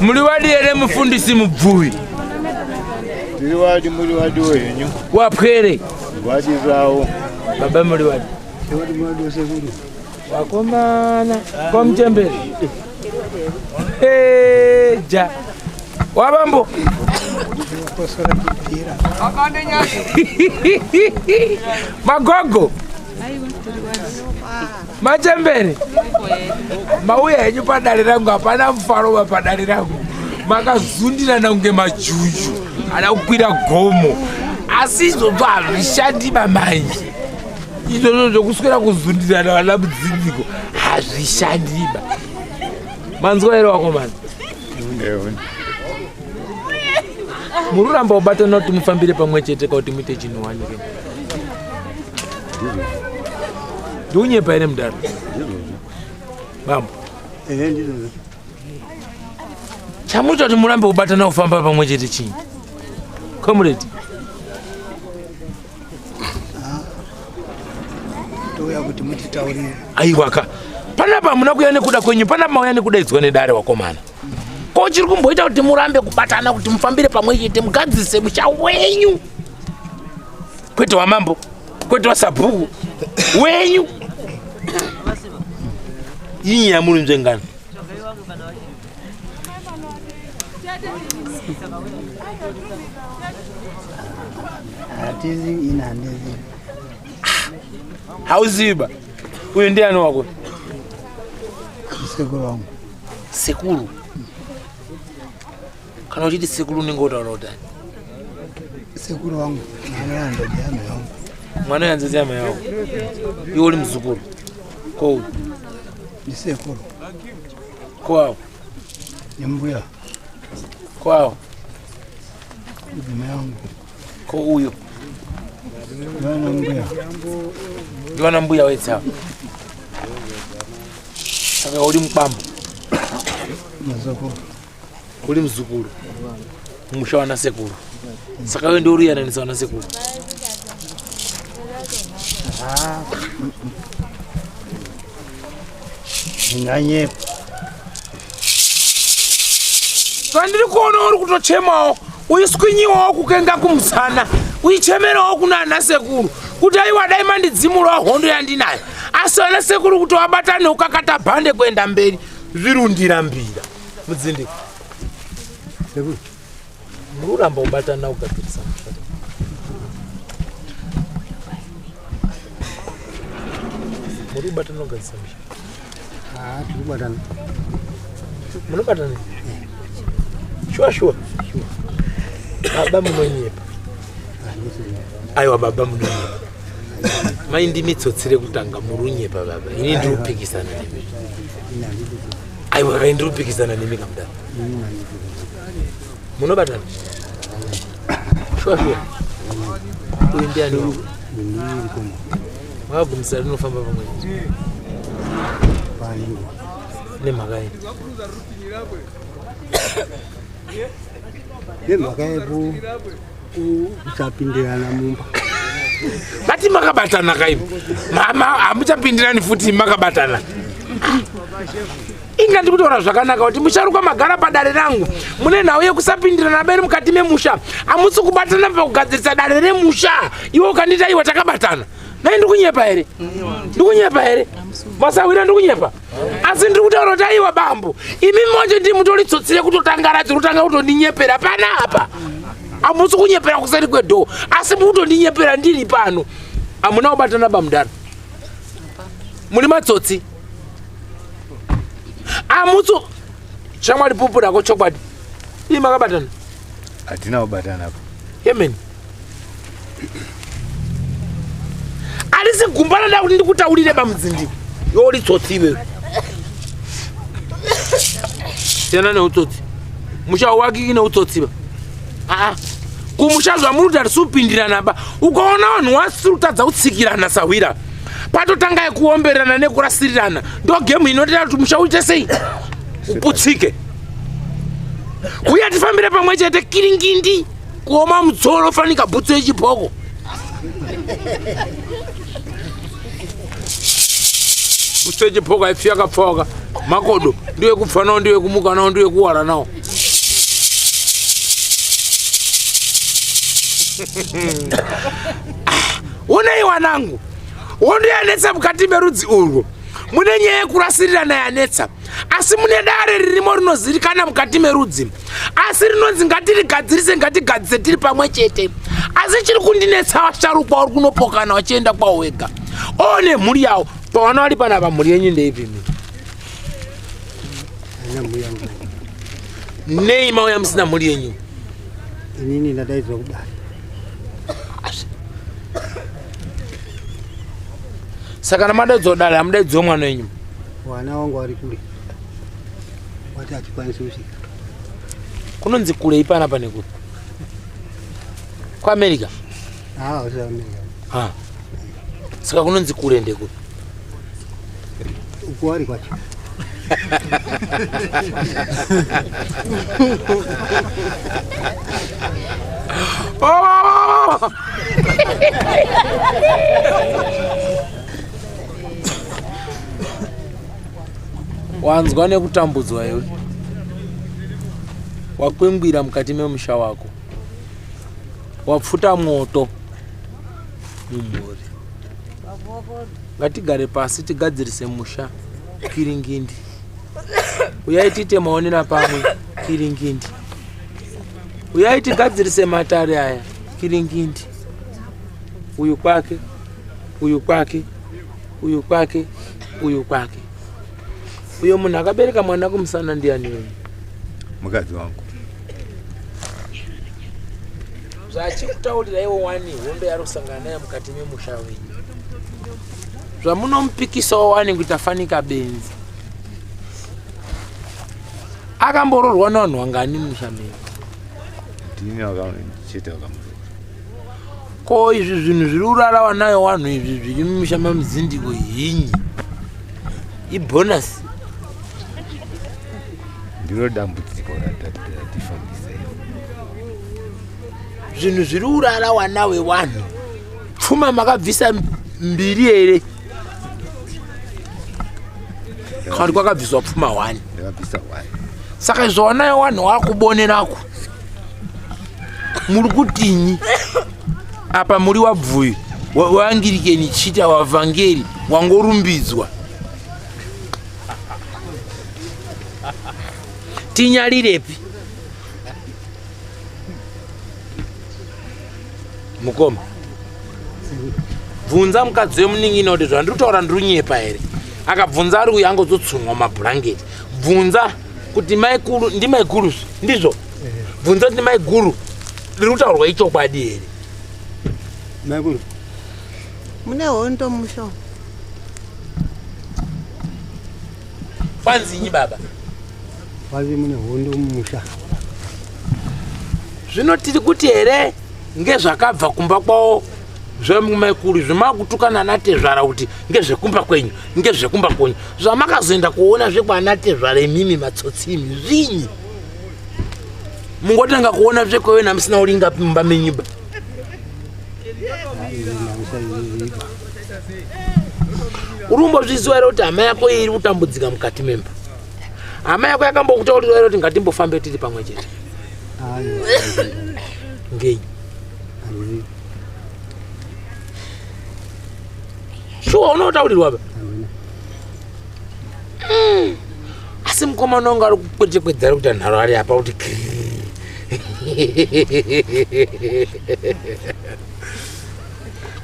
Muliwadi ere mufundisi mubvuvi. Muliwadi wenyu. Wapwere. Wadi zao. Baba muliwadi. Wakomana kwa Mchembere. Ja. Wabambo. Magogo. Machembere. Mauya yenyu padare rangu hapana mfaro padare rangu. Makazundira nange majuju. Anakukwira gomo. Asizo ndo hazvishandi mamanje. Izvozvo zvokuswera kuzundirana vana mudzindiko hazvishandiba. Manzwa ere wakomana? Mururamba kubatana kuti mufambire pamwe chete kuti muite chinhu wanyike. Ndunyepa ere mudaro? Bambo. Chamuita kuti murambe kubatana kufamba pamwe chete chinyi? Comrade. Kuti mutitaurire. Aiwaka. Panapa muna kuya nekuda kwenyu, panapa mauya nekudaidzwa nedare wakomana. Ko chiri kumboita kuti murambe kubatana kuti mufambire pamwe chete mugadzise musha wenyu. Kwete wamambo, kwete wasabhuku. Wenyu. Inyi yamuri nzengana. Atizi inandezi. Hauziba. Uyu ndiani wako? Sekuru wangu. Sekuru. Kana uchiti sekuru ningotaura utani? Sekuru wangu. Mwana ndo jama yangu. Mwana yanzu jama yangu. Iwe uli mzukuru. Ko uyu. Ni sekuru. Kwao. Ni mbuya. Kwao. Jama yangu. Ko uyu. Mwana mbuya. Ndiwana mbuya wetsawa. Saka uli mkwambo. Mzukuru. Uli mzukuru. Musha wana sekuru. Saka wewe ndio uri yananisa wana sekuru. Nganye. Kandiri kuona uri kutochemawo. Uyiskwinyiwawo kukenga kumusana. Uyichemerawo kuna ana sekuru. Kuti aiwa dai mandidzimura hondo yandinayo. Asi ana sekuru kuti wabatane ukakata bhande kuenda mberi. Zvirundira mbira. Mudzindiko. Sekuru. Mururamba ubatana ukapirisa. Muri ubatana ukapirisa. Tulibatana. Munobatana? Shua. Baba munonyepa. Aiwa baba munonyepa. Maindi mitsotsire kutanga murunyepa baba. Ini ndiri kupikisana nemi. Aiwa kai ndiri kupikisana nemi kamdana. Munobatana? Shua. Uyu ndiani wako? Wagumisa rinofamba pamwe. Nemhakaini. Nemhakaipo kuchapindirana mumba. Bati makabatana kaipo. Mama hamuchapindirani futi makabatana. Inga ndikutora zvakanaka kuti musharukwa magara padare rangu. Mune nhau yekusapindirana beri mukati memusha. Hamusi kubatana pakugadzirisa dare remusha. Iwe ukandita iwe takabatana. Nai ndikunyepa ere? Ndikunyepa ere? Masawira ndikunyepa? Asi ndiri kutaura kuti aiwa bambo. Imi mmoja ndi mutoritsotsire kutotangara dzirutanga kutoninyepera panapa. Hamusi kunyepera kuseri kwedho. Asi mutoninyepera ndiri pano. Hamuna kubatana bamudaro. Muri matsotsi. Amutso shamwari pupura ko chokwadi. Ii makabatana. Atina kubatana hapo. Yemen. Alisi gumbana da kuti ndikutaurire bamudzindiko. Yori tsotsiwe. Tena ne utsotsi. Musha waki ine utsotsiba. Kumusha zva muri kuti supindirana ba. Ukaona vanhu wasirutadza kutsikirana sawira. Patotanga kuomberana nekurasirirana. Ndo game inoita kuti musha uite sei? Uputsike. Kuya tifambire pamwe chete kiringindi. Kuoma mutsoro fanika bhutsu yechipoko. Museje poka ifi yakapfoka. Makodo ndiye kufa nawo ndiye kumuka nawo ndiye kuwara nawo. Unei wanangu. Wondo yanetsa mukati merudzi urwo. Mune nyaya yekurasirira nayanetsa. Asi mune dare ririmo rinozirikana mukati merudzi. Asi rinonzi ngatigadzise tiri pamwe chete. Asi chiri kundinetsa vasharukwa uri kunopokana wachienda kwawo wega. One mhuri yawo. Pawana wari panapa mhuri yenyu ndeipi? Nei mauya musina mhuri yenyu? Inini ndadaidzwa kudai. Saka namadaidzwa kudai amudaidzwa mwana wenyu? Wana wangu wari kule. Wati achikwanisi kusvika. Kunonzi kule ipanapa nekuri? Kwa America? Usi America. Saka kunonzi kule ndekuri? Uko wari kwacho. Wanzwa nekutambudzwa iwe. Wakwengwira mukati memusha wako. Wapfuta moto mumhuri. Ngatigare pasi tigadzirise musha Kiringindi. Uyai tiite maonera pamwe Kiringindi. Uyai tigadzirise matare aya Kiringindi. Uyu kwake, uyu kwake, uyu kwake, uyu kwake. Uyo munhu akabereka mwana kumusana ndiani wewe? Mukadzi wangu. Zvachikutaurira iwo wani hondo yarosangana naye mukati memusha wenyu. Zvamunomupikisawo wani kuti afanika benzi. Akambororwa navanhu wangani musha menyu? Ndini wakacheta wakamurora. Ko izvi zvinhu zviri urara wanayo wanhu izvi zviri mumusha mamuzindiko hinyi. Ibonasi. Ndiro dambudziko ratifambisa. Zvinhu zviri urara wanawe wanhu. Pfuma makabvisa mbiri here? Kari kwakabviswa pfuma 1. Ndakabvisa 1. Saka izvo wanayo wanhu wakubonerako. Muri kutinyi? Apa muri wabvuyi. Waangirikeni chita wavhangeri wangorumbidzwa. Tinyarirepi? Mukoma. Bvunza mukadzi wemuning'ina kuti zvandiri kutaura ndiri kunyepa here. Akabvunza ari uyo angozotsumwa mabhurangeti. Bvunza kuti maikuru ndimaikuru ndizvo. Bvunza kuti maikuru riri kutaurwa ichokwadi here. Maikuru. Mune hondo musho. Kwanzinyi baba? Wazi mune hondo musha. Zvino tiri kuti here ngezvakabva kumba kwawo zvemumaikuru zvamakutukana naTezvara kuti ngezvekumba kwenyu ngezvekumba kwenyu zvamakazoenda kuona zvekwaanaTezvara imimi matsotsimi zvinyi mungotanga kuona zvekwewe namusina ulinga mumba menyumba. Urumbozviziva here kuti hama yako iri kutambudzika mukati memba? Hama yako yakambokutaurira here kuti ngatimbofambe tiri pamwe chete? Ngei? Shuwa unotaurirwa ba? Asi mukomana wangu ari kukwechekwedza kuti nharo ari apa kuti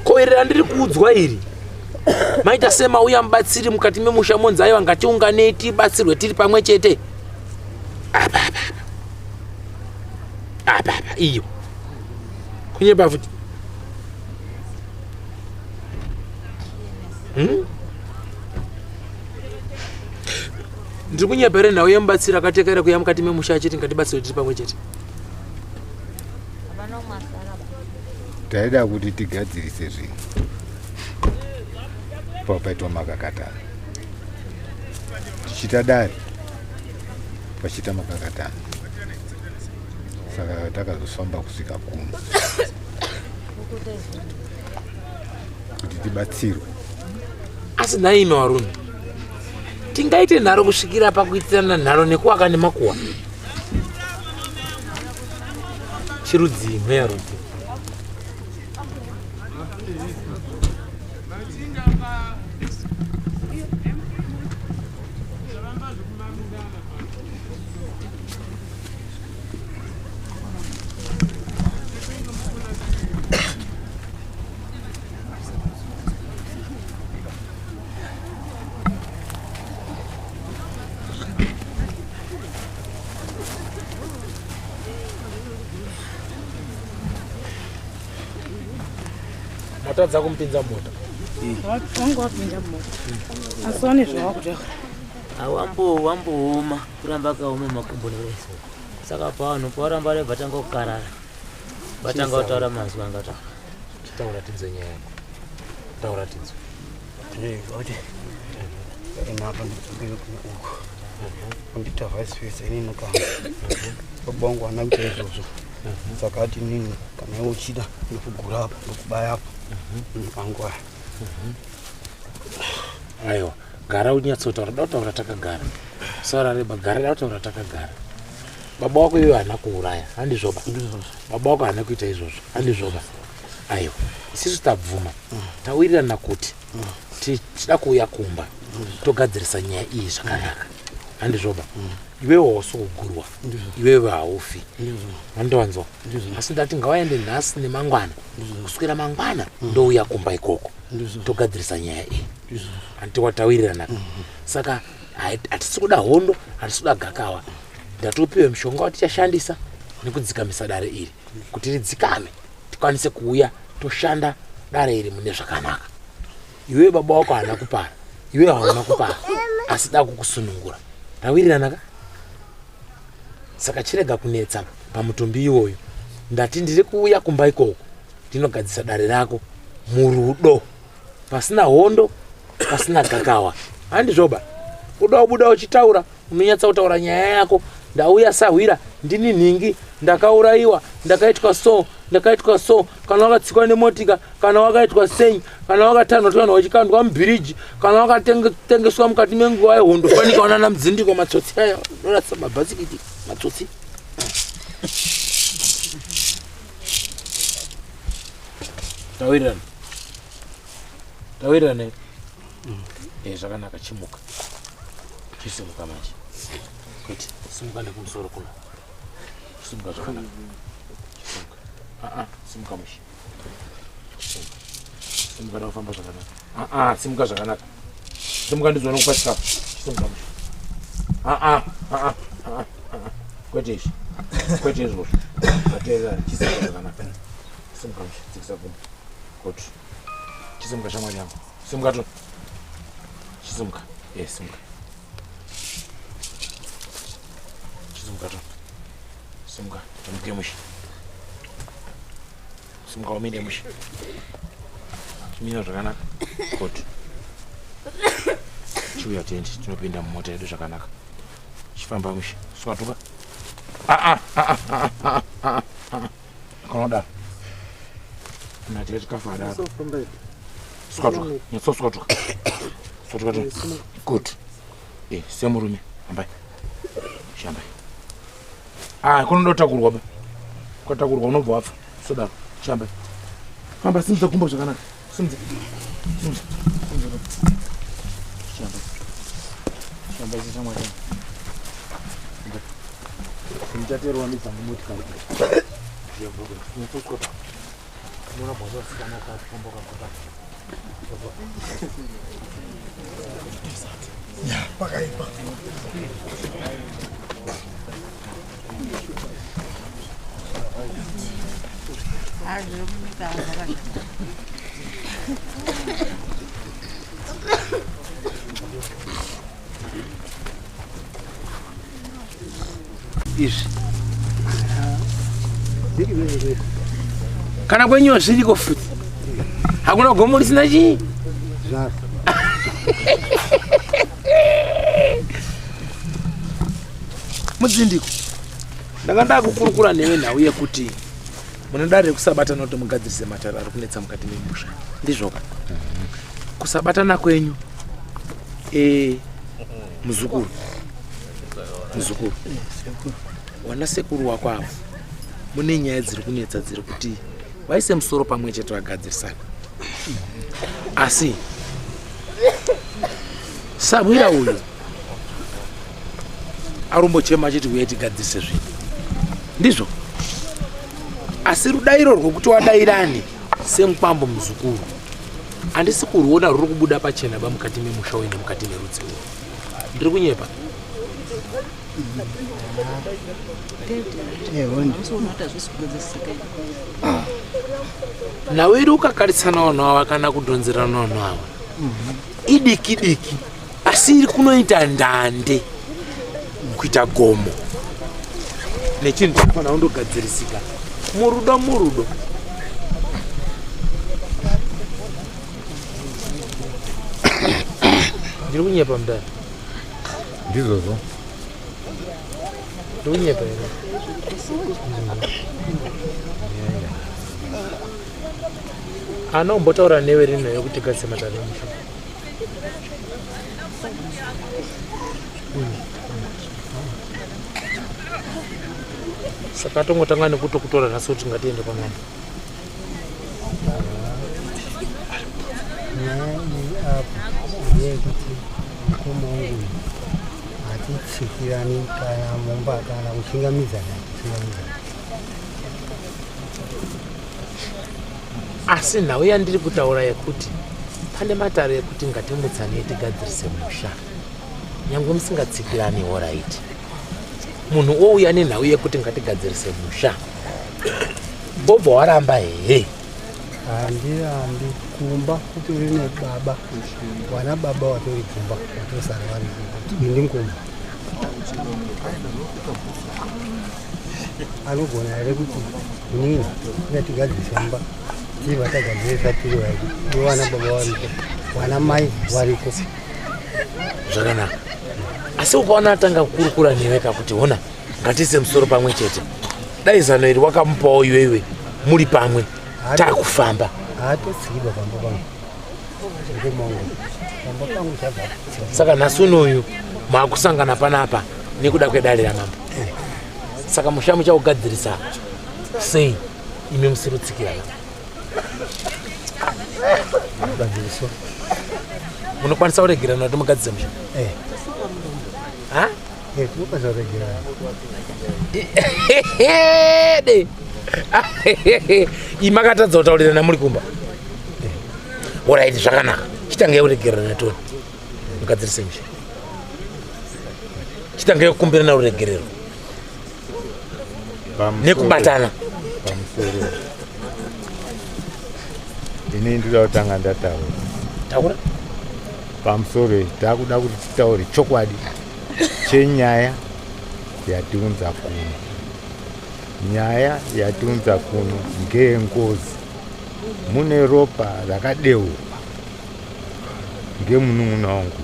koerera ndiri kuudzwa iri. Maita sema uya mubatsiri mukati memusha monzi aiwa ngatiunganei tibatsirwe tiri pamwe chete. Apa iyo. Kunyepa futi. Ndiri kunyepa here nhau yemubatsiri akatekera kuya mukati memusha chete ngatibatsirwe tiri pamwe chete. Taida kuti tigadzirise zvinhu. Papaitwa makakatana. Tichita dare. Pachita makakatana. Saka takazofamba kusvika kuno. Kuti tibatsirwe. Asi naime Waruni. tingaite nharo kusvikira pakuitirana nharo nekuwaka nemakuwa chirudzi mherudzi Matadza kumpinza mota. Wangu wapinda mota. Asoni zvakuja. Wambooma kuramba kaoma makumbo nereso. Saka pano poramba re batanga kukarara. Batanga utaura mazwi anga ta. Taura tinzo nyaya. Taura tinzo. Oje. Inapa ndikubira kuko. Ndita vice versa inini kama. Bongo anakuita izvozvo. Saka ati nini kana uchida ndikugura apa ndikubaya apa. Angwa. Aiwa, gara unyatsotaura dautaura takagara. Sara reba gara dautaura takagara. Baba wako iwe hana kuuraya, handizvoba. Baba wako hana kuita izvozvo, handizvoba. Aiwa, isisu tabvuma. Tawirirana kuti tichida kuuya kumba. Togadzirisa nyaya iyi zvakanaka. Handizvoba. Iwewe wasokugurwa. Iwewe haufi. Handovanzwa. Asi ndati ngawaende nhasi nemangwana. Kuswera mangwana ndouya kumba ikoko. Togadzirisa nyaya iyi. Handiti watawirirana. Saka hatisi kuda hondo, hatisi kuda gakawa. Ndatopiwe mishonga watichashandisa nekudzikamisa dare iri. Kuti ridzikame, tikwanise kuuya toshanda dare iri mune zvakanaka. Iwewe baba wako hana kupara. Iwewe hauna kupara. Asi da kukusunungura. Tawirirana ka? Saka chirega kunetsa pamutumbi iwoyo. Ndati ndiri kuuya kumba ikoko. Ndinogadzisa dare rako murudo. Pasina hondo, pasina gakawa. Handizvoba. Uda ubuda uchitaura, unonyatsa kutaura nyaya yako. Ndauya sahwira, ndini nhingi, ndakauraiwa, ndakaitwa so, kana wakatsikwa nemotika, kana wakaitwa senyi, kana wakatanhwa kana wachikandwa mubhiriji, kana wakatengeswa mukati menguva yehondo, fanika wanana mdzindiko matsotsi aya, norasa mabhasikiti, matsotsi. Tawirirana. Zvakanaka, chimuka. Chisimuka manje. Kwete, simuka nekumusoro kuno. Simuka zvakanaka. Simuka. Simuka mushi. Simuka ndakufamba zvakanaka. Simuka zvakanaka. Simuka ndizoona kupa chikafu. Simuka mushi. Kwete izvi. Kwete izvozvo. Zvateerera, chisimuka zvakanaka. Simuka mushi, dzikisa kumba. Kotu. Chisimuka shamwari yangu. Simuka tu. Chisimuka. Simuka. Simuka tu. Simuka. Tamuke mushi. Simuka waminde mushi. Chimina zvakanaka. Kotu. Chiuya tendi. Tinopinda mumota yedu zvakanaka. Chifamba mushi. Swatuka. Konoda. Nati chikafu adaro. Swatuka. Nyatso swatuka. Swatuka tu. Good. Semurume. Ambai. Shambai. Kunodotakurwa ba. Kwatakurwa unobva wafa. Sodaro. Shambai. Hamba simudza kumba zvakanaka. Simudza. Shambai. Shambai shamwari. Simudzaterwa mizangu motikari. Zviyavuga. Notoswata. Nona bwazo sikana ka kumboka kuta. Ya, pakaipa. Izvi kana kwenyu zviriko futi hakuna gomo risina chii mudzindiko ndakanda kukurukura newe nhau yekuti munodare kusabatana kuti mugadzirise matara ari kunetsa mukati memusha ndizvoka kusabatana kwenyu Muzukuru. Wana sekuru wako avo. Mune nyaya dziri kunetsa dziri kuti vaise musoro pamwe chete vagadzirisana. Asi Samwira uyu arumbochema chiti uye tigadzirise zvinhu. Ndizvo. Asi rudairo rwokuti wadairane semupambo muzukuru. Handisi kuruona ruri kubuda pachena mukati memusha uyu nemukati merudzi urwu. Ndiri kunyepa. Nawe iri ukakarisana vanhu ava kana kudhonzerana vanhu ava. Idiki asi iri kunoita ndande kuita gomo. Nechinhu chinofanira kundogadzirisika. Murudo. Ndiri kunyepa mudari. Ndizvozvo. Ndiri kunyepa here. Ana umbotaura newe rino yokuti gatse matare musha. Saka tongotanga nekutokutora nhasi kuti ngatiende pamwana. Atitsikirani kana mumba kana kuchingamizana. Asi nawe yandiri kutaura yekuti pane matare ekuti ngatimutsane tigadzirise musha. Nyangwe musingatsikirani oraiti. Munhu ouya nenhau yekuti ngatigadzirise musha. Bobho waramba hehe. Handirambi kumba kuti rine baba. Wana baba watori kumba watosara vari kuti ndimkumba. Anogona here kuti inini ngatigadzirise mumba. Vatagadzirisa tiri vaiti. Wana baba variko. Wana mai variko. Zvakanaka. Asi ukaona atanga kukurukura newe kuti ona ngatiise musoro pamwe chete. Dai zano iri wakamupawo iwewe muri pamwe. Takufamba. Atotsikirwa pamba pangu. Ngemongo. Pamba pangu chabva. Saka nhasi unoyu maakusangana panapa nekuda kwedare ramambo. Saka musha muchaugadzirisa sei imi musirutsikirana. Gadziriswa. Munokwanisa kuregerana kuti mugadzise musha? Ha? Tinokwanisa kuregerana. Imakatadza kutaurirana muri kumba. Oraiti zvakanaka. Chitangai kuregerana toni. Mugadzirise musha. Chitangai kukumbirana uregerero. Nekubatana. Pamusoro. Ini ndinoda kutanga ndataura. Taura? Pamusoro takuda kuti titaure chokwadi chenyaya yatiunza kuno. Nyaya yatiunza kuno ngeengozi. Mune ropa rakadeurwa ngemunun'una wangu.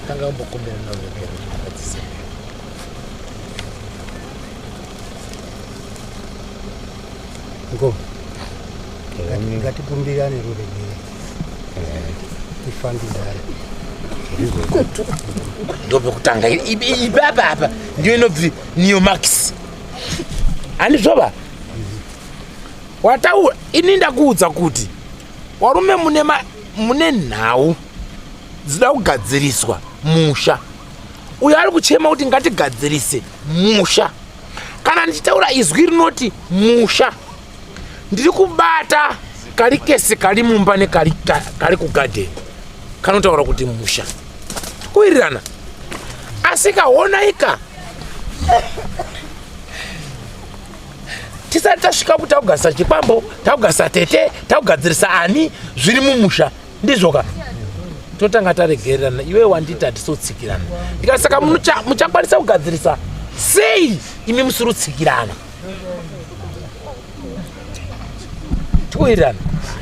Tanga umbokumbirana uregerero mugadzise. Ngo. Ngatipumbirane ruregere. Tifambidane. Ndobe kutanga ibaba ndiyo inobvi Neo Max. Andizvoba? Wataura ini ndakuudza kuti warume mune nhau dzida kugadziriswa musha. Uyo ari kuchema kuti ngatigadzirise musha. Kana ndichitaura izwi rinoti musha. Ndiri kubata kari kesi kari mumba nekari kugadheni. Kanotaura kuti musha. Kuirirana. Asika honaika. Tisati tasvika kuti taugadzirisa chipambo, taugadzirisa tete, taugadzirisa ani zviri mumusha. Ndizvoka. Totanga taregererana. Iwe wanditi hatisotsikirana. Ndikasaka muchakwanisa kugadzirisa sei imi musirutsikirana. Tikuirirana.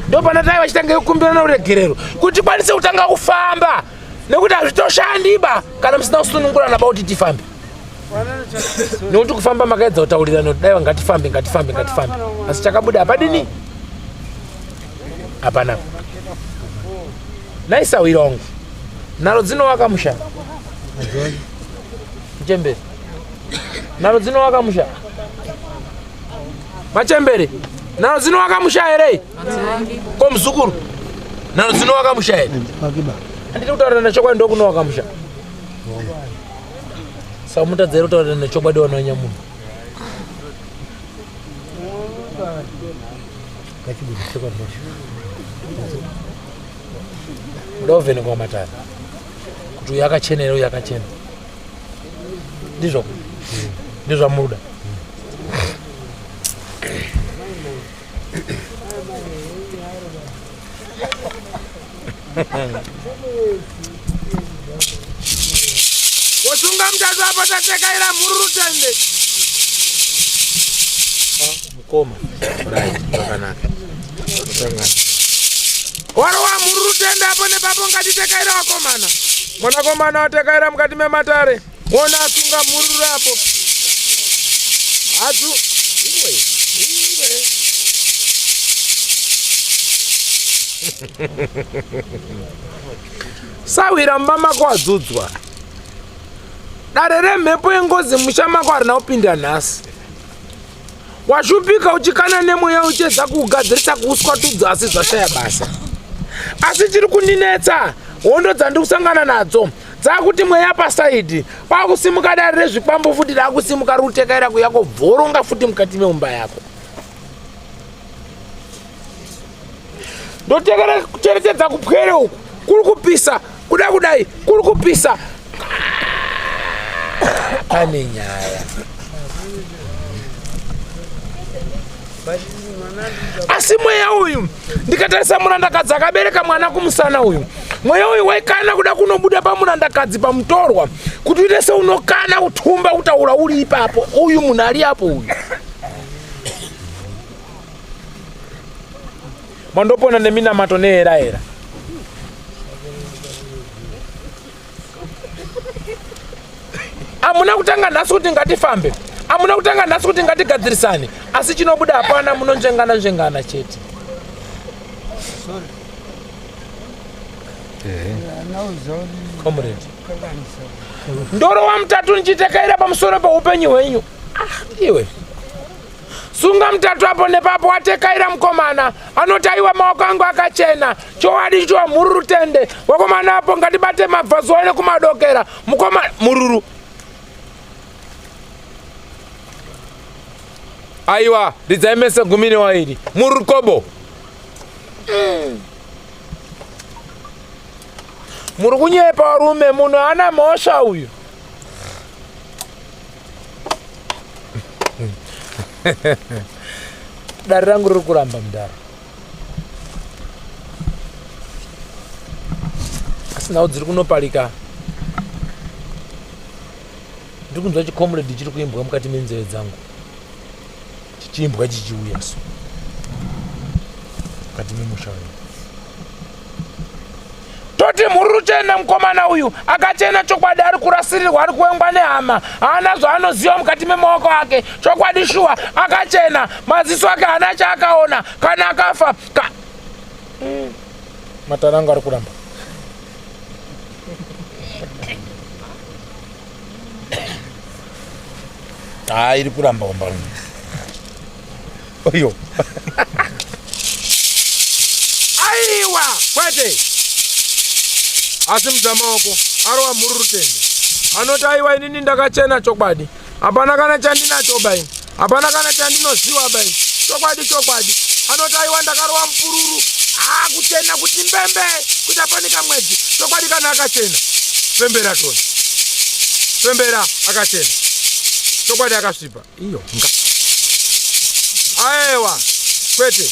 Ndopana tai vachitanga kukumbirana uregerero kuti kwanise kutanga kufamba nekuti hazvitoshandiba kana musina kusunungurana kuti tifambe. nokuti kufamba makaedza kutaurirana kuti daiwa ngatifambe asi chakabuda apadini hapana. Naisawira wangu nalo dzinowaka musha Mchembere, nalo dzinowaka musha Machembere, nalo dzinowaka musha ere ko mzukuru, nalo dzinowaka musha ere anditi kutaura nechokwadi ndokunowaka musha saka mutadzere kutaura nechokwadi wanonya munhu ndovhenekwa matari kuti uyu akachenera uyu akachena ndizvo ndizvamuda wosunga mutatu apo tatekaira mhururu tende mukoma zvakanaka warowa mhururu tende apo nepapo ngatitekaira wakomana mwanakomana watekaira mukati mematare wona asunga mhururu apo hadzu sawira mumba mako wadzudzwa dare remhepo yengozi musha mako harina kupinda nhasi washupika uchikana nemweya uchedza kugadzirisa kuuswa tudzi asi zvashaya basa asi chiri kuninetsa hondo dzandikusangana nadzo dzakuti mweya pasaidhi pakusimuka dare rezvikwambo futi dakusimuka rutekaira kuyako bvoronga futi mukati meumba yako ndotekera kucheretedza kupwere uku kuri kupisa kuda kudai kuri kupisa pane nyaya asi mweya uyu ndikatarisa murandakadzi akabereka mwana kumusana uyu mweya uyu waikana kuda kunobuda pamurandakadzi pamutorwa kuti uite seunokana kutumba kutaura uri ipapo uyu munhu ari apo uyu mandopona neminamato neeraera amuna kutanga nhasi kuti ngatifambe amuna kutanga nhasi kuti ngatigadzirisane asi chinobuda hapana munonzvengana chete comrade ndoro wamutatu nichitekaira pamusoro peupenyu hwenyu iwe sunga mutatu apo nepapo watekaira mukomana anotaiwa maoko angu akachena chowadi chowa mhururu tende wakomana apo ngatibate mabvazuwa nekumadokera mukoma mururu aiwa ridzaimese 12 mururu kobo muri kunyepa varume munhu ana mhosva uyu dare rangu riri kuramba mudaro asi nhau dziri kunopalika ndiri kunzwa chikomredi chiri kuimbwa mukati menzeve dzangu chichiimbwa chichiuya so mukati memusha uyu toti mhururu chena mukomana uyu akachena chokwadi ari kurasirirwa ari kuengwa nehama haana zvaanoziva mukati memaoko ake chokwadi shuwa akachena maziso ake haana chaakaona kana akafa matara angu ari kuramba iri kuramba omba oyo aiwa kwete asi mudzamaoko arova mhururu tende anoti aiwa inini ndakachena chokwadi hapana kana chandinacho bai hapana kana chandinoziva bai chokwadi anoti aiwa ndakarova mupururu kuchena kuti mbembe kuti apanika mwedzi chokwadi kana akachena pembera toni pembera akachena chokwadi akasvipa iyo nga aiwa kwete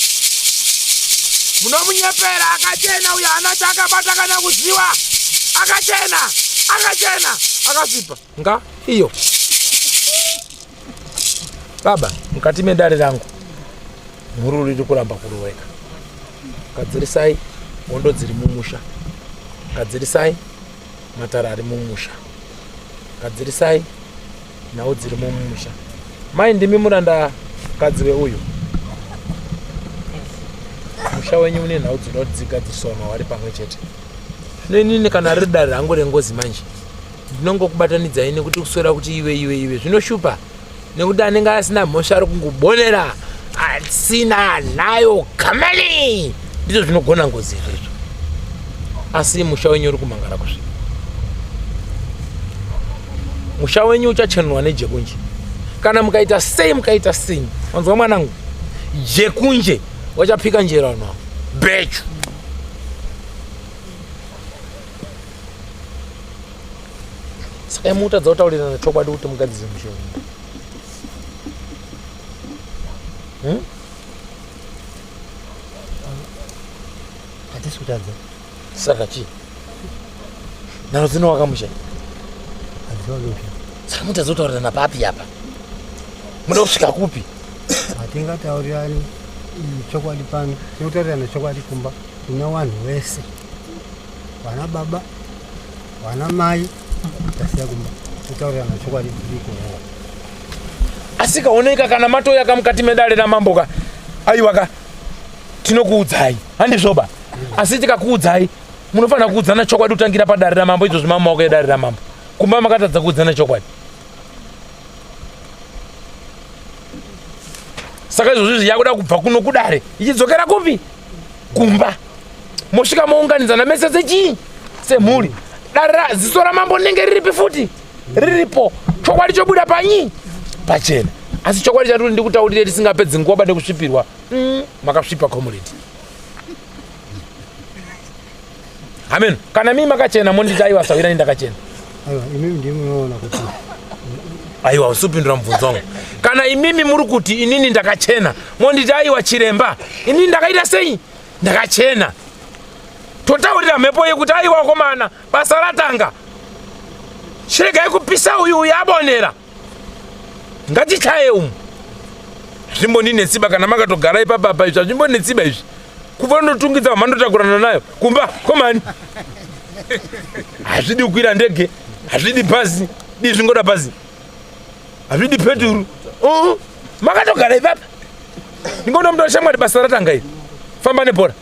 munomunyepera akachena uyo hana chaakabata kana kuziva akachena akasvipa nga iyo baba mukati medare rangu mhururu iri kuramba kuroveka gadzirisai hondo dziri mumusha gadzirisai matara ari mumusha gadzirisai nhau dzirimo mumusha. Mai ndimi muranda kadzi weuyu. Musha wenyu une nhau dzinodzigadzisonwa wari pamwe chete. Nini kana rida rangu rengozi manje. Ndinongokubatanidzai nekuti kuswera kuti iwe zvinoshupa. Nekuti anenge asina mhosva ari kungobonera asina nayo kamani ndizvo zvinogona ngozi izvozvo. Asi musha wenyu uri kumangara kusvika. Musha wenyu uchachenurwa nejekunje. Kana mukaita sei wanzwa mwanangu, jekunje wachapika njera nawo bechu. Saka mutadza kutaurirana chokwadi kuti mugadzise musha wenyu. Hatisi kutadza. Saka chi? Naro zino wakamusha. Hadzolosha. Saka mutadza kutaurirana papi apa? Muda kusvika kupi? Hatingataurirani chokwadi pano. Tinotaurirana chokwadi kumba kuna vanhu vese. Vana baba, vana mai, tasiya kumba. Tinotaurirana chokwadi kuliko. Asikaoneka kana matoya kamukati medare ramamboka. Aiwaka tinokuudzai. Handizvoba. Asi tikakuudzai munofanira kuudzana chokwadi kutangira padare ramambo izvo zvimamaoko edare ramambo. Kumba makatadza kuudzana chokwadi. Saka izvozvi yakuda kubva kuno kudare ichidzokera kupi? Kumba. Mosvika mounganidzana mese sechii? Semhuri. Dare ziso ramambo rinenge riripi futi? Riripo. Chokwadi chobuda panyi? Pachena. Asi chokwadi chaturi ndikutaurire tisingapedzi nguva bade kusvipirwa. Makasvipa comrade. Amen. Kana mimi makachena monditi aiwa sawira ndakachena. Aiwa imimi ndimunoona kuti. Aiwa usupindura mubvunzo wangu. Kana imimi muri kuti inini ndakachena monditi aiwa chiremba inini ndakaita sei? Ndakachena. Totaurira mhepo yekuti aiwa komana basa ratanga. Chiregai kupisa uyu yabonera. Ngatichaye umu. Zvimboni netsiba kana makatogara ipapa izvi zvimboni netsiba izvi. Kuva ndotungidza mandotagurana nayo. Kumba komani. Hazvidi kukwira ndege, hazvidi bhazi, dii zvingoda bhazi. Hazvidi peturu. Makatogara ipapa. Ndingoda mndu washamwari basa ratanga iri. Famba nebhora.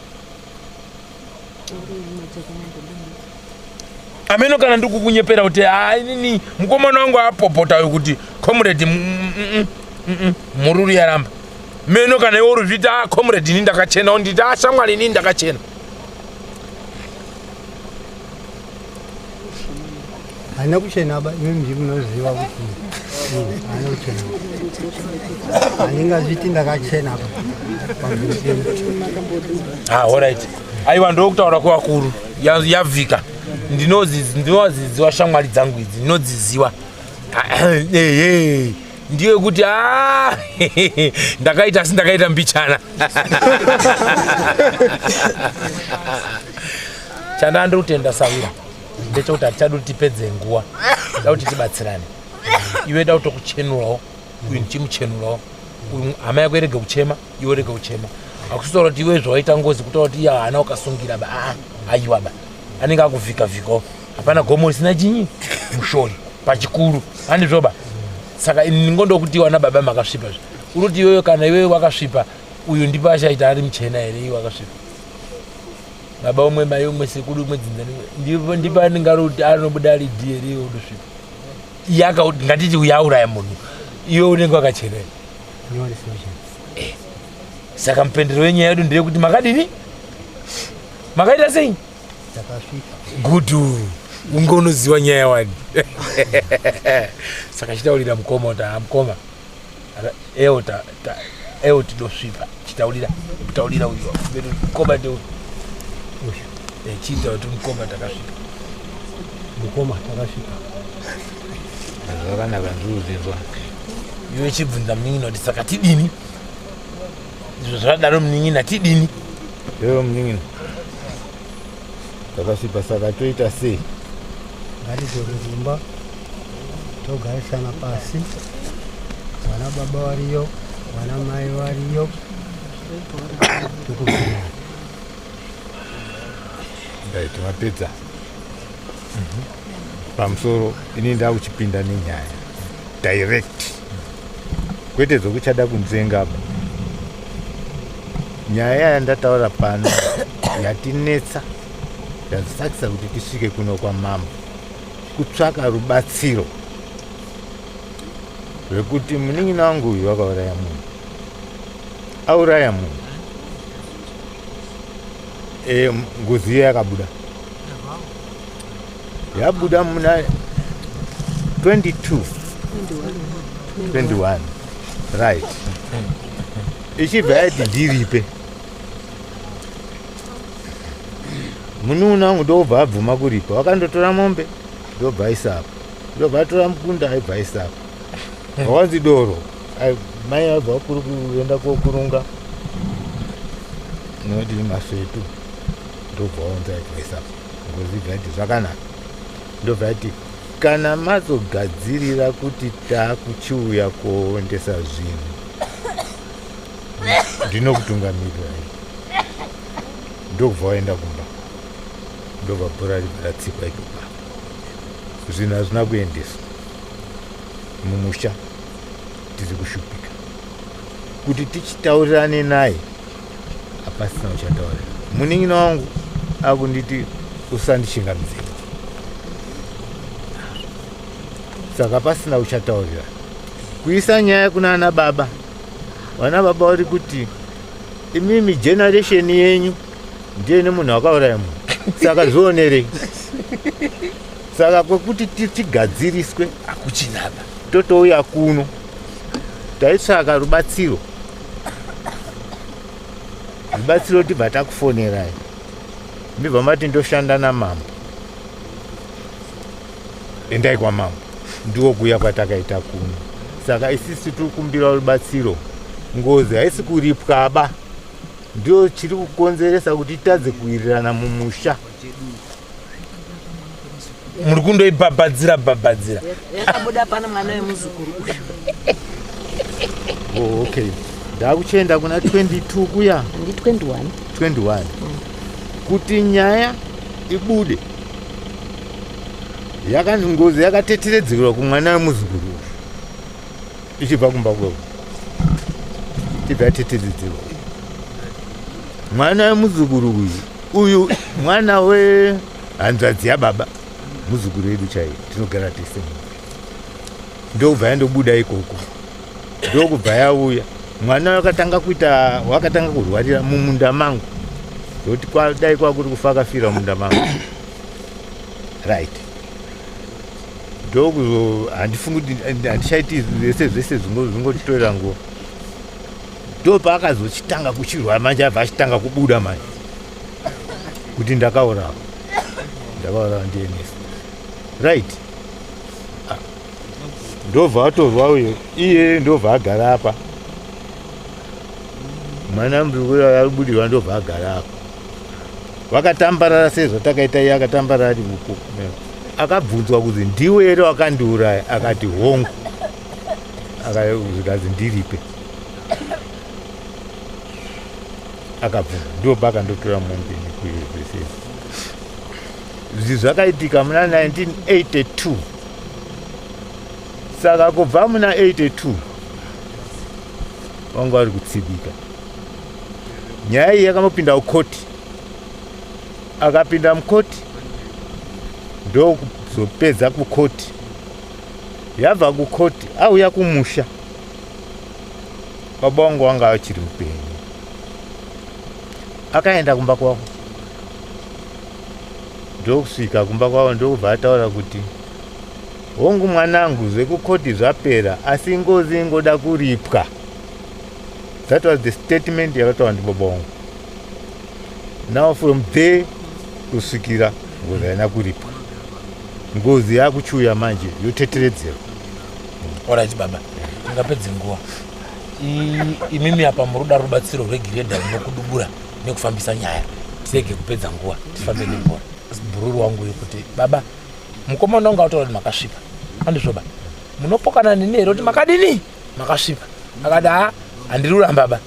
Ameno kana ndikukunyepera kuti inini mukomana wangu apopota kuti comrade mururi yaramba. Meno kana iwe uruzvita comrade ini ndakachena nditi shamwari ini ndakachena. Haina kuchena ba imimi ndimunoziva kuti haina kuchena. Handingazviti ndakachena ba. Alright. Aiwa ndokutaura kwakuru yavhika. Ndinodziziwa shamwari dzangu idzi ndinodziziwa. Ndiye kuti ndakaita sindakaita mbichana. Chandanda kutenda sawira ndechekuti hatichadi kuti tipedze nguva. Da kuti tibatsirane. Iwe da kutokuchenurawo, uyu ndichimuchenurawo. Hama yako irege kuchema, iwe rege kuchema. Hakusitaura kuti iwe zvawaita ngozi kutaura kuti hana ukasungira ba. Aiwa ba. Anenge akuvhika vhikawo. Hapana gomo risina chinyi mushori pachikuru. Handizvoba. Saka ndingoda kuti wana baba makasvipa. Uruti iwewe kana iwewe wakasvipa uyu ndipo achaita ari muchena here iwe wakasvipa. Baba umwe mai umwe sekuru umwe dzinzani ndipo anengari kuti anobuda ari dhiye iwe unosvipa. Yaka ngatiti uyauraya munhu. Iwe unenge wakachena. Saka mupendero wenyaya yedu ndeyekuti makadini? Makaita sei? Gudu. Ungonoziwa nyaya wani. Saka chitaurira mukoma. Eo tidosvipa. Chitaurira uyu. Mukoma ndio. Chita kuti mukoma takasvipa. Mukoma takasvipa. Zvakanaka ndizvo. Iwe chibvunza munin'ina kuti saka tidini? Izvo zvadaro munin'ina tidini? Iwe munin'ina. Takasvipa saka toita sei? Ngatidzore kumba togarisana pasi. Vana baba variyo, vana mai variyo. Tukubvunzana. Tumapedza. Pamusoro ini ndakuchipinda nenyaya. direct kwete zvokuchada kunzenga. Nyaya yandataura pano yatinetsa yazisakisa kuti tisvike kuno kwamama kutsvaka rubatsiro rwekuti munin'ina wangu uyu wakauraya munhu, auraya munhu. Ngozi iyo yakabuda, yabuda muna 21 right. Ichibva yati ndiripe munun'una wangu ndobva abvuma kuripa, wakandotora mombe ndobva aisapa, ndobva atora mukunda aibva aisapa, hawanzi doro mai abva kuri kuenda kokurunga noti masvetu ndobva waunza aibva aisapa. Ngozi ibva yati zvakanaka, ndobva yati kana mazogadzirira kuti takuchiuya koondesa zvinhu ndinokutungamirira. Ndobva waenda kumba, ndobva bhora ribva ratsikwa ipopa. Zvinhu hazvina kuendeswa mumusha, tiri kushupika kuti tichitaurirane naye hapasina uchataurira. Munin'ina wangu akunditi usandichingamidze, saka pasina uchataurira. Kuisa nyaya kuna ana baba, vana baba vari kuti imimi generation yenyu ndiye munhu wakauraya munhu, saka zvionerei. Saka kwekuti tigadziriswe akuchinaba totouya kuno taitsvaka rubatsiro tibva takufonerai, ndibva mati ndoshanda namambo, endai kwamambo, ndiwo kuya kwatakaita kuno. Saka isisi tiri kumbira rubatsiro. Ngozi haisi kuripwaba ndio chiri kukonzeresa kuti tadze kuwirirana mumusha. Muri kundoibhabhadzira yakabuda pana mwana wemuzukuru uyu. Oh, okay. Ndakuchenda kuna 22 kuya Ndi 21 kuti nyaya ibude ngozi yakateteredzerwa kumwana wemuzukuru ichibva kumba kwavo, ichibva yateteredzerwa. Mwana wemuzukuru uyu mwana wehanzvadzi yababa, muzukuru wedu chaiye, tinogara tese. Ndobva yandobuda ikoko, ndokubva yauya. Mwana wakatanga kurwarira mumunda mangu, ndokuti dai kwakuri kufa akafira mumunda mangu. Right. Handifungi kuti handichaiti zvese zvingotitorera nguva. Ndopaakazochitanga kuchirwara manje, abva achitanga kubuda manje kuti ndakaurawa ndienesa. Right. Ndobva atorwa uyo, iye ndobva agara apa. Mwana muzukuru aribudirwa ndobva agara apa. Vakatambarara sezvo takaita iye akatambarara ari uko. Akabvunzwa kuti ndiwe here wakandiuraya, akati hongu, zikazi ndiripe. Akabvunza, ndobva akandotora mombe nekuivhesesa. Izvi zvakaitika muna 1982. Saka kubva muna 82 vanga vari kutsibika. Nyaya iyi yakamupinda kukoti, akapinda mukoti ndokuzopedza kukoti. Yabva kukoti auya kumusha, baba wangu wanga achiri mupenyu. Akaenda kumba kwavo, ndokusvika kumba kwavo ndokubva ataura kuti hongu mwanangu, zvekukoti zvapera, asi ngozi ingoda kuripwa. That was the statement yakataura ndibaba wangu. Now from there kusvikira ngozi haina kuripwa. Ngozi yakuchiuya manje yoteteredzerwa. Alright baba, ngapedze nguva. Imimi apa muruda rubatsiro rwegiredha runokudubura nekufambisa nyaya. Tirege kupedza nguva, tifambe nenguva. Bhururu wangu yekuti baba, mukomana wangu ataura kuti makasvipa. Andizvoba, munopokana neni here kuti makadini? Makasvipa. Akati handiri kuramba baba,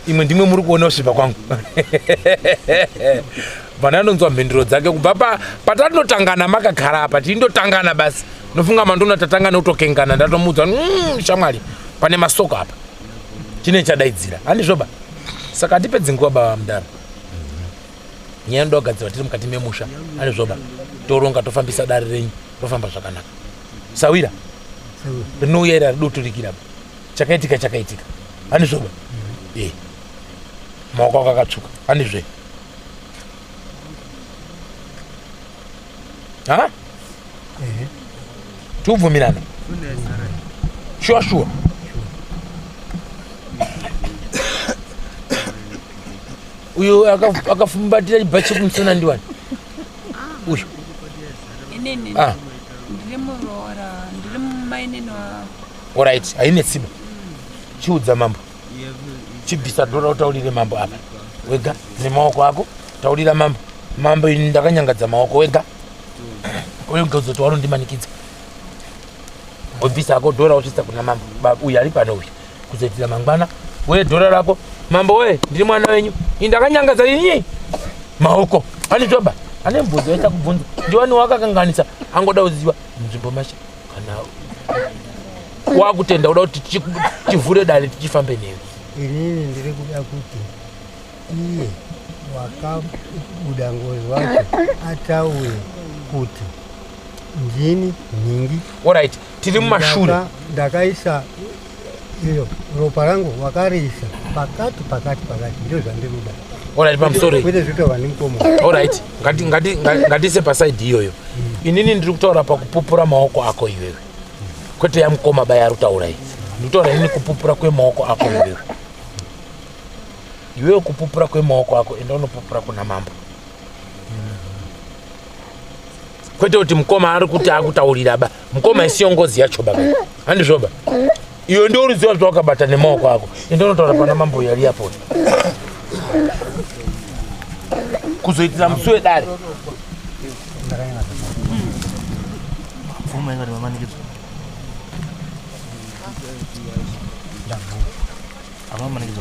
imwe ndimwe muri kuona kusvipa kwangu. Vana anonzwa mhenduro dzake kubva patanotangana makagara apa, tindotangana basi. Nofunga manduna tatanga neutokengana ndatomudza shamwari pane masoko apa. Chine chadaidzira. Handizvoba. Saka atipedzi nguva baba mudara. Nyaya ndogadzirwa tiri mukati memusha. Handizvoba. Toronga tofambisa dare renyu. Tofamba zvakanaka. Sawira. Rinouya ridoturikira. Chakaitika. Handizvoba. Maoko ako akatsvuka. Handizve. Ha? Tubvumirana. Sure. Uyu akafumbatira chibhachi kumusana ndiwani? Uyu. Inini. Ndiri muroora, ndiri mumainini wa. Alright, haine tsiba. Chiudza mambo. Chibvisa dhora utaurire mambo apa. Wega nemaoko ako taurira mambo. Mambo ini ndakanyangadza maoko wega. Uyu ngozoti warondimanikidza. Wabvisa ako dhora uchisa kuna mambo. Uyu ari pano uyu. Kuzoitira mangwana. We dhora rako. Mambo we, ndiri mwana wenyu. Indakanyangadza inyi. Maoko. Handizvoba. Ane mvudzi yaita kubvunza. Ndiwani wakakanganisa. Angoda kuziva nzvimbo masha kana wakutenda uda kuti tivhure dare tichifambe newe. Inini ndiri kuda kuti iye wakabuda ngozi wacho ataure kuti ndini nyingi. Alright, tiri mumashure. Ndakaisa iyo ropa rangu wakariisa pakati ndio zvandiri kuda. Alright, pamusoro. Kwete zvitova nimukoma. Alright, ngatise pasaidi iyoyo. Inini ndiri kutaura pakupupura maoko ako iwewe. Kwete yamukoma baya rutaura iyi. Nditaura inini kupupura kwemaoko ako iwewe. Iwewe kupupura kwemaoko ako enda unopupura kuna mambo. Kwete kuti mukoma ari kuti akutaurira ba. Mukoma isiyo ngozi yacho baba. Handizvoba. Iyo ndio uruziwa zvawakabata nemaoko ako. Enda unotaura pana mambo yari yapo. Kuzoitira musuwe dare. Fuma ingati mamanikidzo. Apa manikidzo?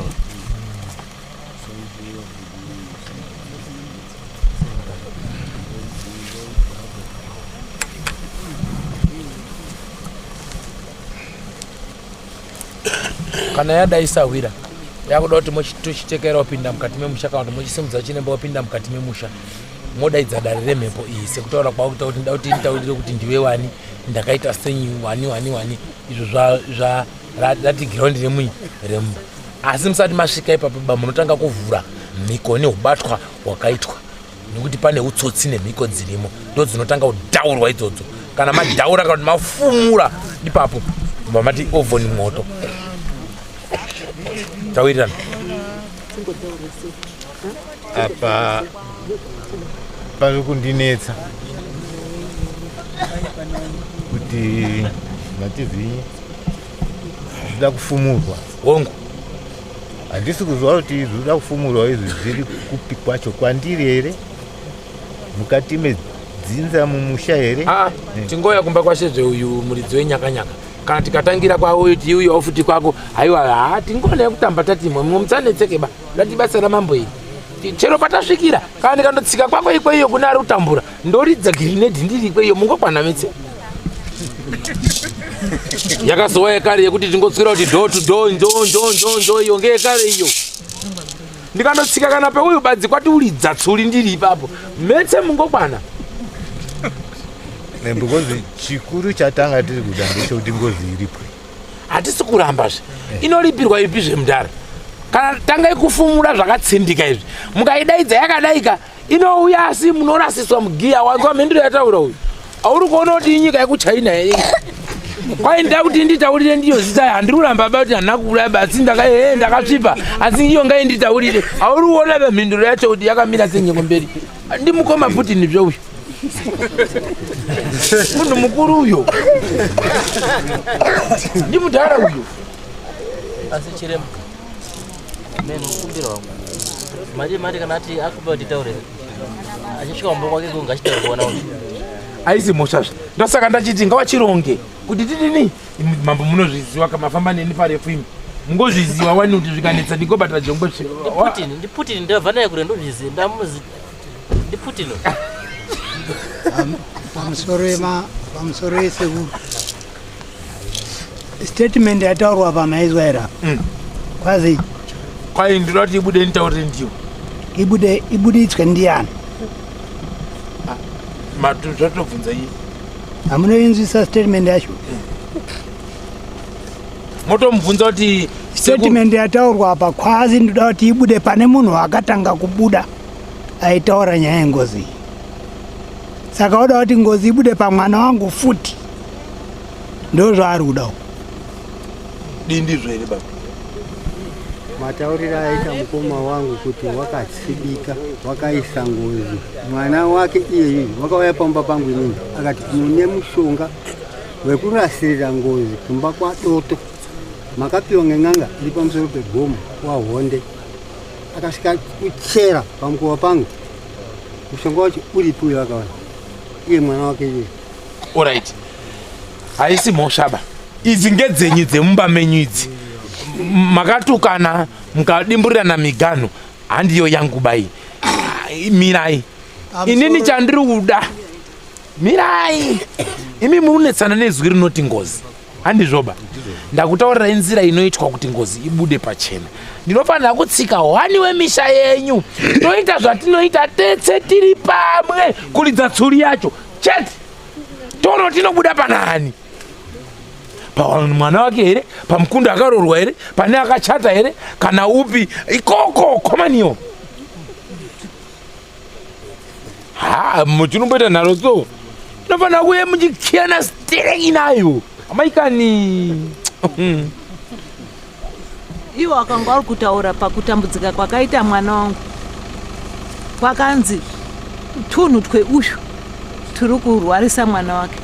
Kana yadaisawira yakuda kuti tochitekera wapinda mukati memusha kana kuti mochisimudza chinemba wapinda mukati memusha modaidza dare remhepo iyi sekutaura kwakuita kuti nda kuti nditaurire kuti ndiwe wani ndakaita senyi wani izvo rati ground remumba. Asi musati masvika ipapo baba munotanga kuvhura mhiko neubatwa hwakaitwa nekuti pane utsotsi nemhiko dzirimo ndo dzinotanga kudhaurwa idzodzo. Kana madhaura kana kuti mafumura ipapo mamati ovoni moto. Tawirirana. Apa pari kundinetsa kuti matizii zvida kufumurwa. Hongu. Handisi kuzwa kuti zvida kufumurwa izvi zviri kupi kwacho kwandiri here mukati medzinza mumusha here. Tingoya kumba kwashezve uyu muridzi wenyakanyaka. Kana tikatangira kwawo kuti uyu ofuti kwako haiwa tingone kutamba tatimwe mumutsanetseke ba lati basa ramambo iri. Chero patasvikira kana ndikandotsika kwako ikweyo kuna ari kutambura ndoridza grenade ndiri ikweyo mungokwana metse. Yakazowa yekare yekuti tingotsira kuti door to door ndo iyo ngeyekare iyo. Ndikandotsika kana peuyu badzi kwati uridza tsuri ndiri ipapo metse mungokwana. Because chikuru chatanga tiri kuda ndechekuti ngozi iripo. Hatisi kurambazve. Inoripirwa ipi zvemudhara. Kana tanga ikufumura zvakatsindika izvi. Mukaidaidza yakadaika inouya asi munorasiswa mugiya wanzwa mhenduro yataura uyu. Auri kuona kuti inyika yekuChina here. Kwai ndida kuti nditaurire ndiyo zita handiri kuramba kuti handina kuuraya basi ndakasvipa asi iyo ngainditaurire. Auri kuona mhenduro yacho kuti yakamira senyeko mberi. Ndimukoma Putin zve uyu. Munhu mukuru uyo. Ndimudhara uyo. Asi chiremba. Meno kumbira wangu. Mari kana ati akupa kuti taure. Achishika mumba kwake kungachita kuona uyu. Aisi moshasha. Ndosaka ndachiti ngawachironge kuti tidini mambo munozviziva kama famba neni parefu imi. Mungozviziva wani kuti zvikanetsa ndingobata jongwe Ndi Putin ndabva naye kure ndozviziva ndamuzi. Ndi Putin. Pamusoro pamusoro yesekuru statement yataurwa pamaizwa era kwazi kwai ndinoti ibude nitaure ndiwo ibuditswe ndiani zvatobvunza iye hamunoinzwisa statement yacho motomubvunza kuti statement yataurwa apa kwazi ndoda kuti ibude pane munhu akatanga kubuda aitaura nyaya yengozi saka oda kuti ngozi ibude pamwana wangu futi ndo zvaari kudawo dindizvo here baba matauriro aita mukoma wangu kuti wakatsibika wakaisa ngozi mwana wake iye wakauya pamba pangu inini akati mune mushonga wekurasirira ngozi kumba kwadoto makapiwa ngeng'anga iri pamusoro pegomo wahonde akasvika kuchera pamukova pangu mushonga wacho uripo uyo akawana iye mwana wake iye oright haisi mhoshaba idzi ngedzenyu dzemumba menyu idzi makatukana mukadimburirana miganho handiyo yangu bai mirai inini chandiri kuda mirai imi murunetsana nezwi rinoti ngozi handizvoba ndakutaurirai nzira inoitwa kuti ngozi ibude pachena ndinofanira kutsika hwani wemisha yenyu toita zvatinoita tese tiri pamwe kuridza tsuri yacho chete tono tinobuda panani pamwana wake here pamukundo akarorwa here pane akachata here kana upi ikoko komaniyo muchinomboita nharo so inofanira kuye muchikiyana stereki nayo amaikani iwo akanga vari kutaura pakutambudzika kwakaita mwana wangu kwakanzi tunhu tweuyu turi kurwarisa mwana wake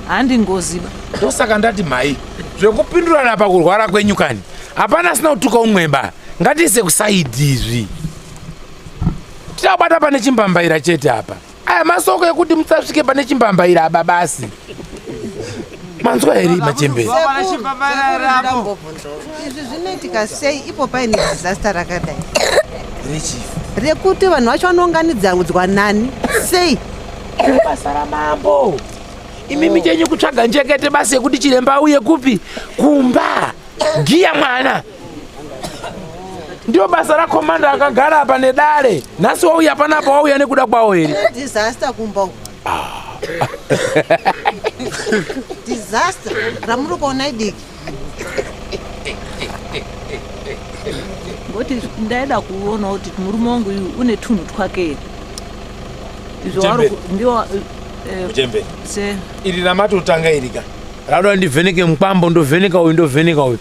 handi ngoziba ndosaka ndati mhai zvekupindurana pakurwara kwenyu kani hapana sina kutuka umweba ngatiise kusaidhi izvi tichakubata pane chimbambaira chete apa aya masoko ekuti musasvike pane chimbambaira aba basi manzwa here machemberi izvi zvinoitika sei ipo paine disaster rakadai rekuti vanhu vacho vanounganidzwa nani sei basa ramambo imimi chenyu kutsvaga njekete basi yekuti chiremba auye kupi kumba giya mwana ndio basa rakomanda akagara apa nedare nhasi wauya panapa wauya nekuda kwawo here disaster kumba disaster ramuri kuona idiki ngoti ndaida kuona kuti murume wangu uyu une tunhu twake ndio Mjembe iri ramatotanga irika rauda ndivheneke mukwambo ndovheneka uyu ndovheneka uyu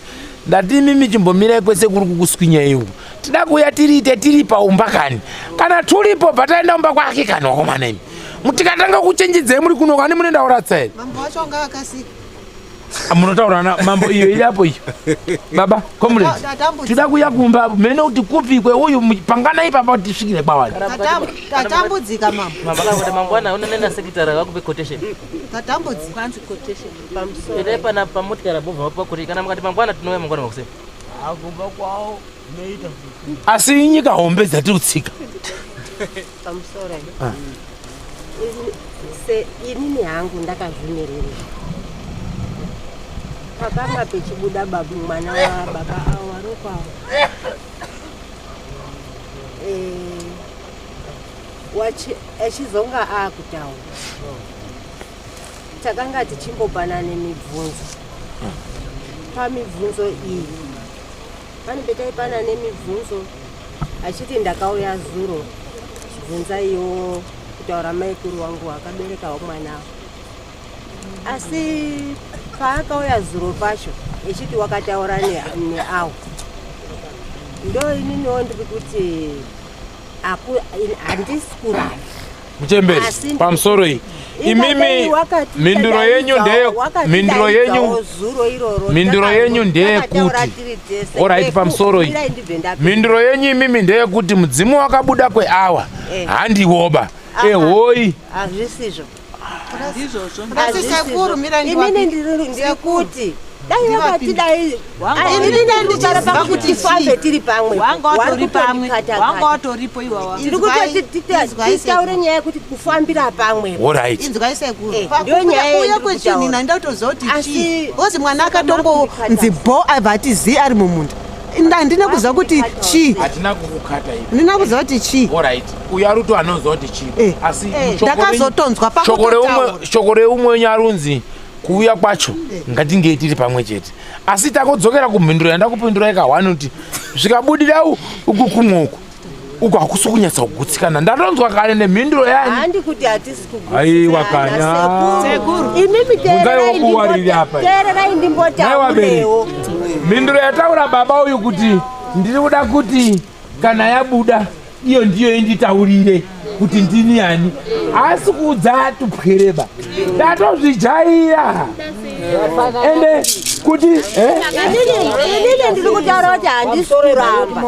ndati mimi chimbomirai kwese kuri kukuswinya iwu tida kuuya tiriite tiri paumba kani kana turipo bataenda umba kwake kani wakomana imi mutikatanga kuchenjedzei muri kuno kani munenda kuratsa here mambo wacho anga akasika munotaurana mambo iyo iriapo iyo baba comrade tida kuya kumba mene kuti kupikwe uyu panganai papa tisvikire kwawani tatambudzika mambo ana unonena sekitara vakupe quotation tatambudzika kwanzi quotation ere pana pamotikara bova vapakuri kana mukati mangwana tinouya mangwana makuseni agomba kwawo noita asi inyika hombe dzatiri kutsika pamusoro inini hangu ndakazvimirira pakanga pechibuda babu mwana wa baba avo varokwawo achizonga akutaura takanga tichimbopana nemibvunzo pamibvunzo iyi pane petaipana nemibvunzo achiti ndakauya zuro chibvunza iwo kutaura maikuru wangu akaberekawo mwanawo asi paakauya zuro pacho echiti wakataura neawo ndo ininiwo ndiri kuti handisi kurara muchemberi pamusoro iyi imimi mindiro yenyu ndeyekuti oright pamusoro iyi mindiro yenyu imimi ndeyekuti mudzimu wakabuda kweawa handiwoba ehoi hazvisizvo inini ndiri kuti dai wakati dai Inini ndichiziva kuti tifambe tiri pamwe wanga utoripo iwawa tiri kuti titaure nyaya yekuti kufambira pamwe Alright. inzwai sekuru ndio nyaya uye kwechini nandotozoti chi ozi mwana akatombonzi bho abvati zi ari mumunda ndandine kuziva kuti chi Hatina kukukata ipo. ndina kuziva kuti chi Alright. Uya ruto anozoti chi. Asi ndakazotonzwa shoko reumwe nyarunzi kuuya kwacho ngatinge tiri pamwe chete. Asi takodzokera kumhinduro yandakupindura ika1 kuti zvikabudira uku kumwoko uku hakusi kunyatsa kugutsikana. Ndatonzwa kare nemhinduro yani. handi kuti hatisi kugutsikana. Aiwa kanya. Sekuru. Imimi teererai ndimbotamurewo. Mhinduro yataura baba uyu kuti ndiri kuda kuti kana yabuda iyo ndiyo inditaurire kuti ndini yani. Asi kudza tupwereba. Ndatozvijaira. Ende kuti inini ndiri kutaura kuti handisi kuramba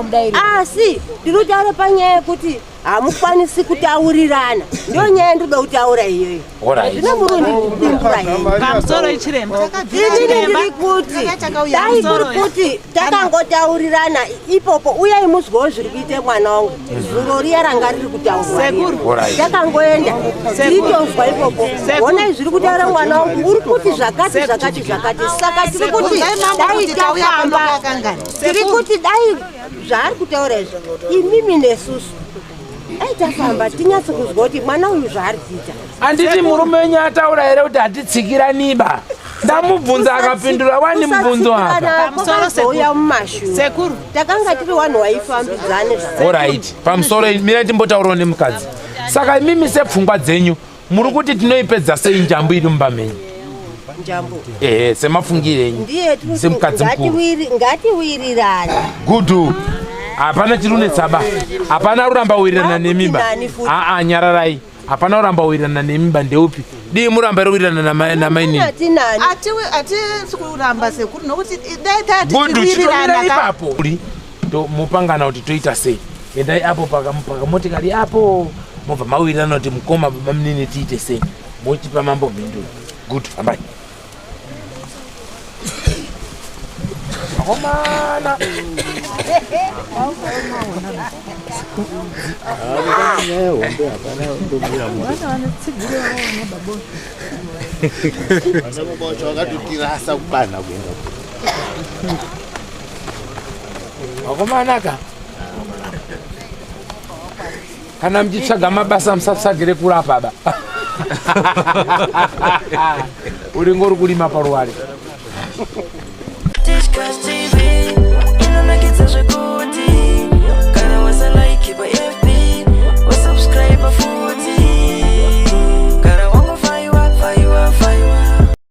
asi ndiri kutaura panyaya yekuti hamukwanisi kutaurirana ndiyo nyaya ndinoda kutaura iyoyo zvino murundidimbura henyu pamusoro ichiremba inini ndiri kuti dai kuri kuti takangotaurirana ipopo uyai muzwewo zviri kuite mwana wangu zuro riya ranga riri kutaurwa takangoenda tiritozwa ipopo onai zviri kutaura mwana wangu uri kuti zvakati zvakati zvakati saka tiri kuti dai tafamba tiri kuti dai zvaari kutaura izvo imimi nesusu dai tafamba tinyatse kuzwa kuti mwana uyu zvaari kuita handiti murume wenyu ataura here kuti hatitsikiraniba. Ndamubvunza akapindura wani mubvunzo apa. Pamusoro mumashure sekuru takanga tiri wanhu waifambidzane Alright. Pamusoro mira timbotaurawo nemukadzi. Saka imimi sepfungwa dzenyu muri kuti tinoipedza sei njambo iri mubamenyu? njambo semafungire enyu semukadzi mukuru. ngatiwirirane Gudu. Hapana chirunetsaba. Hapana uramba wirirana nemimba. Nyararai. Hapana uramba wirirana nemimba ndeupi? Dii muramba wirirana namaini. hatisi kuramba sekuru nokuti dai tati Gudu chitomira tiwirirana ipapo. Mupangana kuti toita sei? Endai apo pakamotikari apo. Mobva mawirirana kuti mukoma baba munini tiite sei? Mochipa mambo mhinduro. Gudu hambai. Komana. Wakomanaka kana mchitsvaga mabasa musasagire kurapa ba uri ngori kulima paruware.